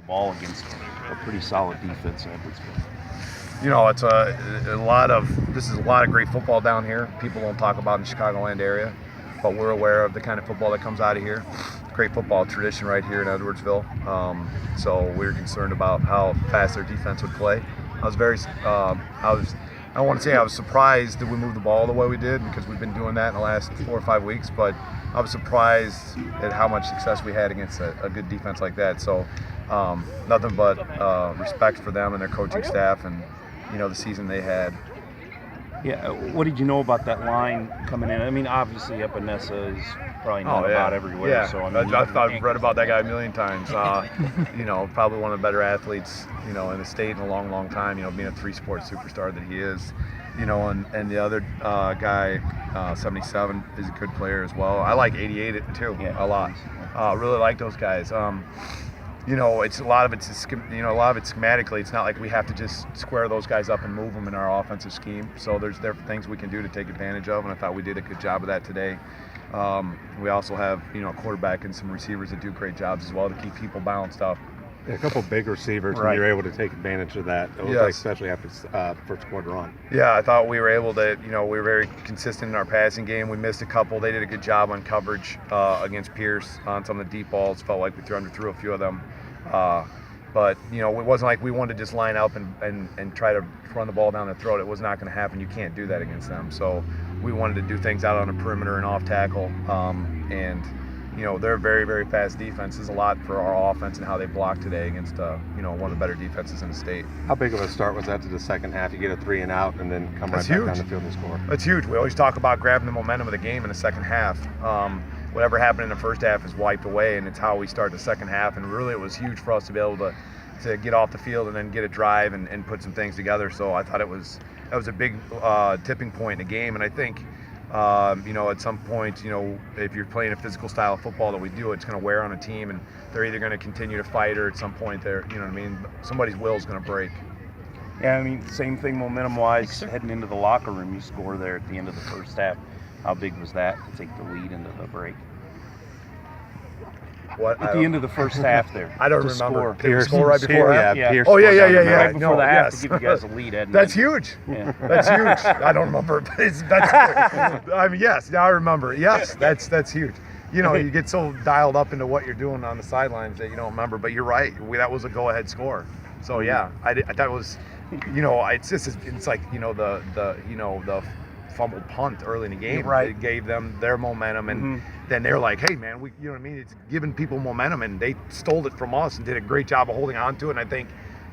ball against a pretty solid defense in Edwardsville? You know, it's this is a lot of great football down here. People don't talk about in the Chicagoland area, but we're aware of the kind of football that comes out of here. Great football tradition right here in Edwardsville. So we were concerned about how fast their defense would play. I don't want to say I was surprised that we moved the ball the way we did, because we've been doing that in the last 4 or 5 weeks, but I was surprised at how much success we had against a good defense like that. So nothing but respect for them and their coaching staff, and the season they had. Yeah, what did you know about that line coming in? I mean, obviously Epinesa is probably known about everywhere. Yeah, so I mean, I've read about that guy a million times. Probably one of the better athletes, in the state in a long, long time. Being a 3-sport superstar that he is. And the other guy, 77, is a good player as well. I like 88 too, a lot. Really like those guys. It's a lot of it's schematically. It's not like we have to just square those guys up and move them in our offensive scheme. So there are things we can do to take advantage of, and I thought we did a good job of that today. We also have a quarterback and some receivers that do great jobs as well to keep people balanced up. A couple big receivers, and you're able to take advantage of that, especially after first quarter on. Yeah, I thought we were able to, we were very consistent in our passing game. We missed a couple. They did a good job on coverage against Pierce on some of the deep balls. Felt like we threw a few of them. But, it wasn't like we wanted to just line up and try to run the ball down their throat. It was not going to happen. You can't do that against them. So we wanted to do things out on the perimeter and off tackle. They're a very, very fast defense. There's a lot for our offense and how they blocked today against, one of the better defenses in the state. How big of a start was that to the second half? You get a 3 and out and then come right back down the field and score. That's huge. We always talk about grabbing the momentum of the game in the second half. Whatever happened in the first half is wiped away, and it's how we start the second half. And really, it was huge for us to be able to get off the field and then get a drive and put some things together. So I thought that was a big tipping point in the game. And I think, at some point, if you're playing a physical style of football that we do, it's going to wear on a team, and they're either going to continue to fight, or at some point somebody's will is going to break. Yeah, I mean, same thing momentum-wise, heading into the locker room. You score there at the end of the first half. How big was that to take the lead into the break? What? At the end of the first half there. I don't remember. Pierce score right before that? Yeah. Oh, yeah. Right before the half to give you guys a lead, Ed. That's huge. Yeah. That's huge. I don't remember, but that's I mean, yes, now I remember. Yes, that's huge. You get so dialed up into what you're doing on the sidelines that you don't remember, but you're right. That was a go-ahead score. So, yeah, I thought it was, it's like, the fumbled punt early in the game. Right. It gave them their momentum, and then they're like, hey man, it's giving people momentum, and they stole it from us and did a great job of holding on to it. And I think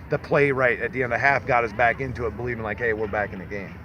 the play right at the end of the half got us back into it, believing like, hey, we're back in the game.